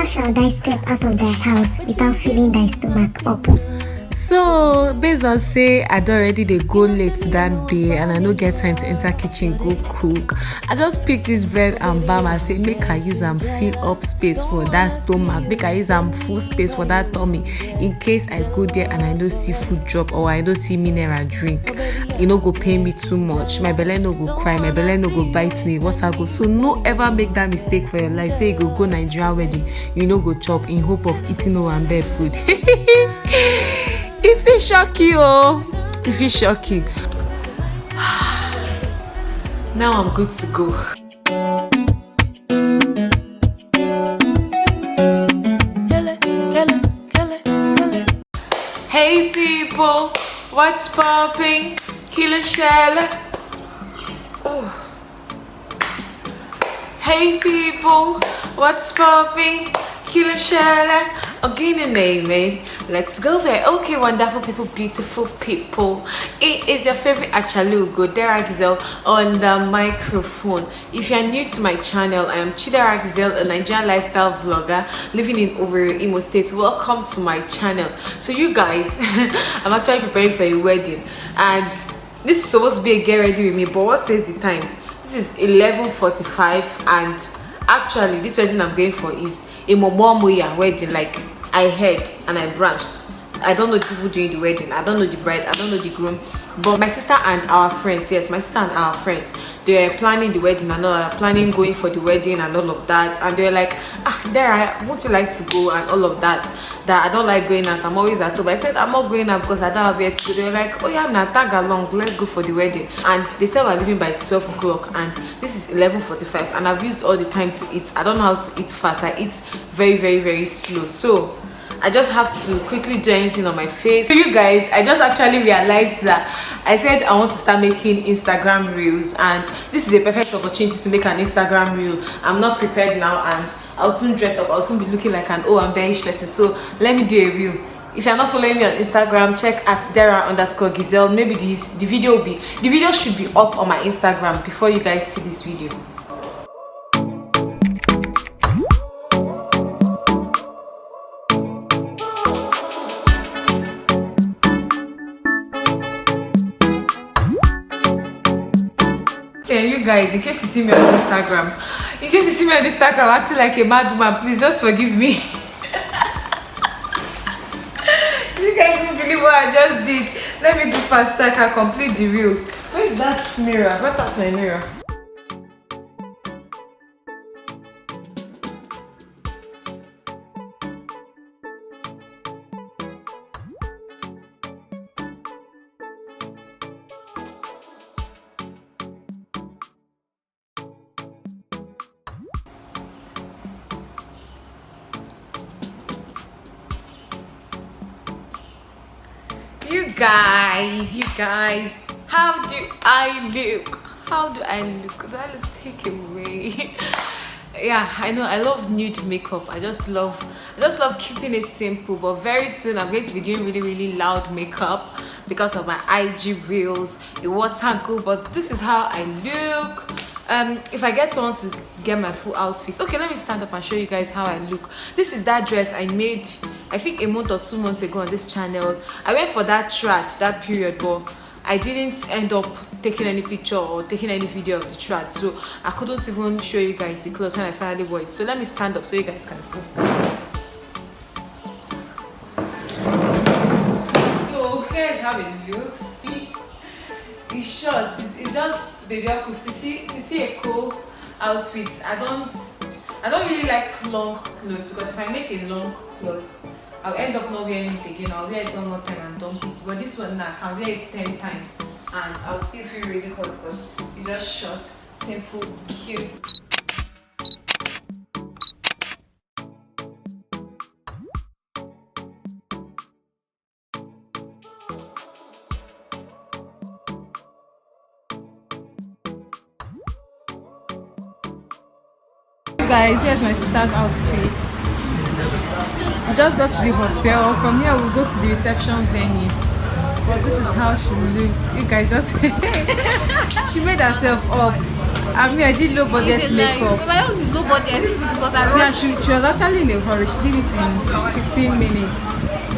How shall thy step out of thy house without filling thy stomach up? So based on say I'd already they go late that day and I no get time to enter kitchen go cook, I just pick this bread and bam and say make I use and fill up space for that stomach, make I use and full space for that tummy in case I go there and I don't see food drop or I don't see mineral drink. You no go pay me too much, my belly no go cry, my belly no go bite me, water go. So no ever make that mistake for your life. Say you go Nigerian wedding, you no go chop in hope of eating Owambe food. If it shock you, if it shock you. Now I'm good to go. Hey people, what's popping? Killer Shell. Oh. Hey people, what's popping? Killer Shell. Again, name. Let's go there. Okay, wonderful people, beautiful people. It is your favorite Chidera Giselle on the microphone. If you are new to my channel, I am Chidera Giselle, a Nigerian lifestyle vlogger living in Owerri, Imo State. Welcome to my channel. So you guys, I'm actually preparing for a wedding, and this is supposed to be a get ready with me. But what says the time? This is 11:45, and actually, this wedding I'm going for is a Momoamoya wedding. Like, I heard and I branched. I don't know the people doing the wedding, I don't know the bride, I don't know the groom, but my sister and our friends, yes, my sister and our friends, they were planning the wedding and all, planning going for the wedding and all of that, and they were like, Dara, won't you like to go and all of that, that I don't like going out, I'm always at home. I said I'm not going out because I don't have yet to go. They were like, oh yeah, now tag along, let's go for the wedding. And they said we're leaving by 12 o'clock and this is 11:45, and I've used all the time to eat. I don't know how to eat fast, I eat very, very, very slow, so I just have to quickly do anything on my face. So you guys, I just actually realized that I said I want to start making Instagram reels, and this is a perfect opportunity to make an Instagram reel. I'm not prepared now, and I'll soon dress up, I'll soon be looking like an Owambe-ish person. So let me do a reel. If you're not following me on Instagram, check at Chidera_Giselle. Maybe the video should be up on my Instagram before you guys see this video. You guys, in case you see me on Instagram, acting like a madwoman, please just forgive me. You guys won't believe what I just did. Let me do fast so I can complete the reel. Where is that mirror? What out my mirror? You guys, how do I look? Do I look take away? Yeah, I know I love nude makeup. I just love keeping it simple. But very soon I'm going to be doing really, really loud makeup because of my IG reels, the water go. But this is how I look. If I get someone to get my full outfit, okay, let me stand up and show you guys how I look. This is that dress I made, I think a month or 2 months ago on this channel. I went for that trad, that period, but I didn't end up taking any picture or taking any video of the trad, so I couldn't even show you guys the clothes when I finally wore it. So let me stand up so you guys can see. So here's how it looks. It's short, it's just baby Sisi Eko outfit. I don't really like long clothes, because if I make a long clothes, I'll end up not wearing it again. I'll wear it one more time and dump it. But this one now, I can wear it 10 times and I'll still feel really hot because it's just short, simple, cute. Guys, here's my sister's outfit. We just got to the hotel. From here we'll go to the reception venue. But this is how she looks. You guys just she made herself up. I mean, I did low budget makeup. My own is low budget too because I rushed. Yeah, she was actually in a hurry. She did it in 15 minutes.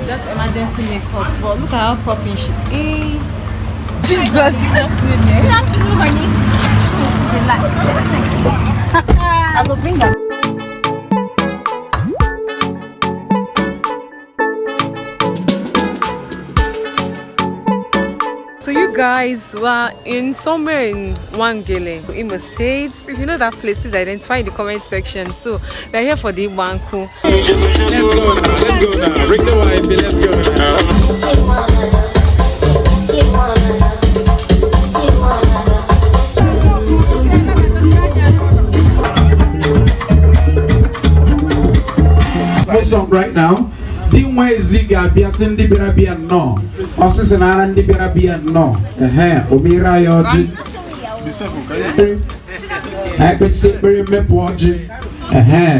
Just emergency makeup. But look at how popping she is. Jesus! Good afternoon, honey. Relax. I will bring that. So you guys were in somewhere in Wangele, Imo State. If you know that place, please identify in the comment section. So we're here for the IGBANKWU. Let's go now. Bring the wife, let's go now. What's up right now? Dimwe ziga biasa ndi birabia no. Osisi na ara ndi birabia no. Omira yoji. I be super mepoji.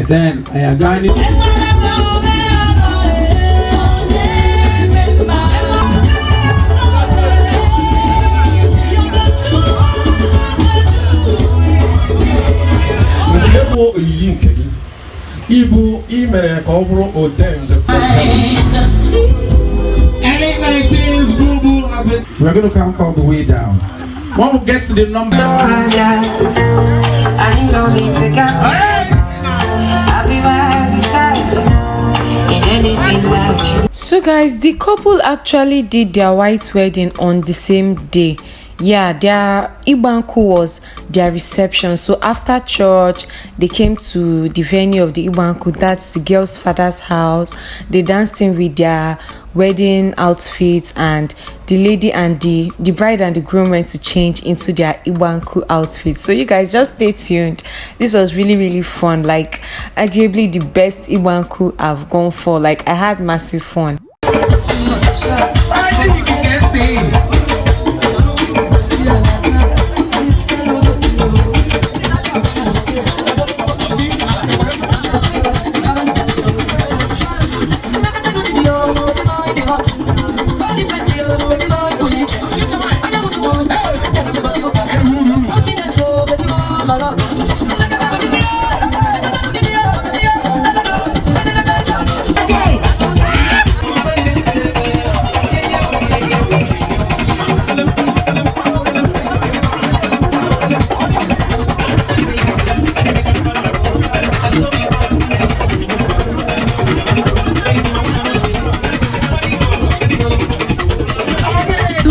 Then ayagani. Ibu imere ka ọ bụrụ ordained from heaven. LA19's Boo Boo has been. We're going to count all the way down. When we get to the number. I need no need to go. I'll be right beside you in anything that you. So guys, the couple actually did their white wedding on the same day. Yeah, their IGBANKWU was their reception. So after church, they came to the venue of the IGBANKWU. That's the girl's father's house. They danced in with their wedding outfits, and the lady and the bride and the groom went to change into their IGBANKWU outfits. So you guys just stay tuned. This was really fun. Like arguably the best IGBANKWU I've gone for. Like I had massive fun.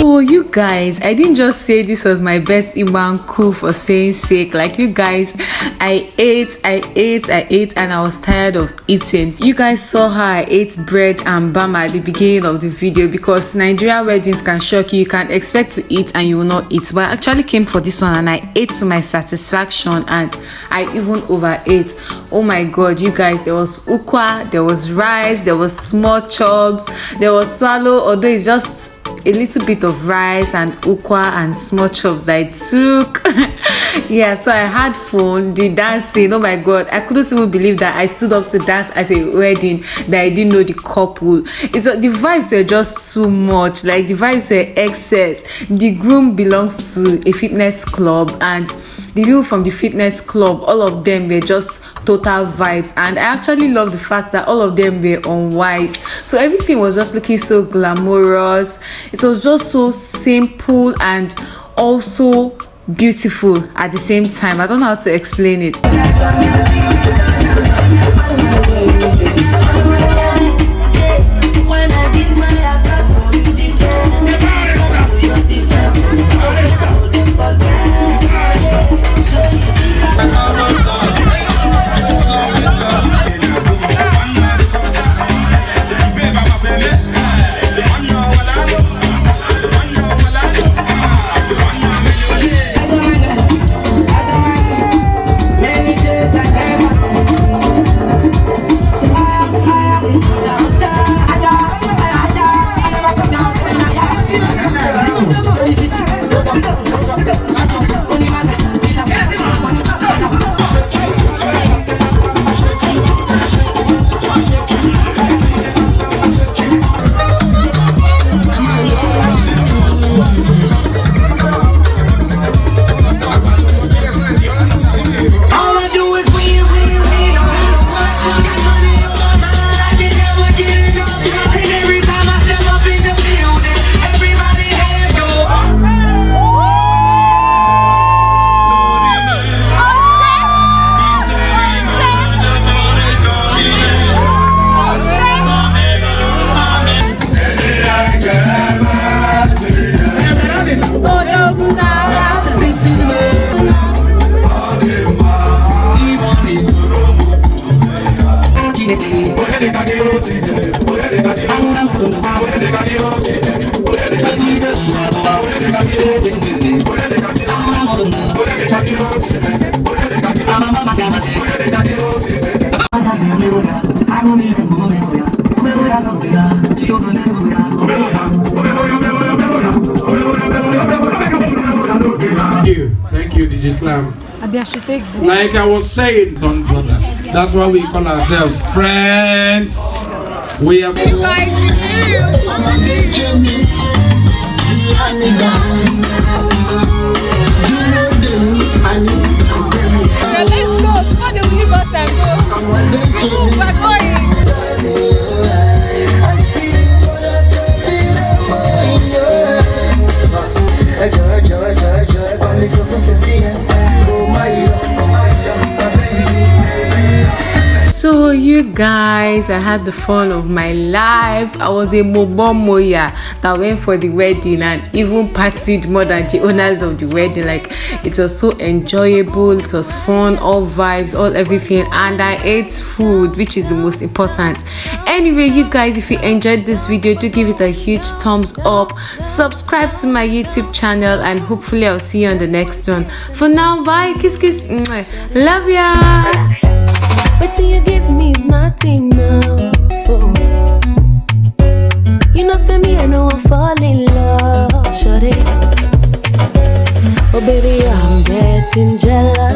So you guys, I didn't just say this was my best IGBANKWU for saying sake. Like you guys, I ate and I was tired of eating. You guys saw how I ate bread and bama at the beginning of the video, because Nigeria weddings can shock you. You can expect to eat and you will not eat, but I actually came for this one and I ate to my satisfaction, and I even overate. Oh my god, you guys, there was ukwa, there was rice, there was small chops, there was swallow, although it's just a little bit of rice and ukwa and small chops that I took. Yeah, so I had fun. The dancing, oh my god, I couldn't even believe that I stood up to dance at a wedding that I didn't know the couple. The vibes were just too much. Like the vibes were excess. The groom belongs to a fitness club, and the people from the fitness club, all of them were just total vibes. And I actually love the fact that all of them were on white, so everything was just looking so glamorous. It was just so simple and also beautiful at the same time. I don't know how to explain it. Islam. Abi, I should take book. Like I was saying, don't brothers. That's why we call ourselves friends. We are. You guys, let's go before they will leave us and go. Move, we're going. So you guys, I had the fun of my life. I was a mobomoya that went for the wedding and even partied more than the owners of the wedding. Like, it was so enjoyable, it was fun, all vibes, all everything, and I ate food, which is the most important. Anyway, you guys, if you enjoyed this video, do give it a huge thumbs up, subscribe to my YouTube channel, and hopefully I'll see you on the next one. For now, bye, kiss kiss, love ya. But till you give me is not enough. Oh. You know, say me, I know I fall in love, shorty. Oh, baby, I'm getting jealous.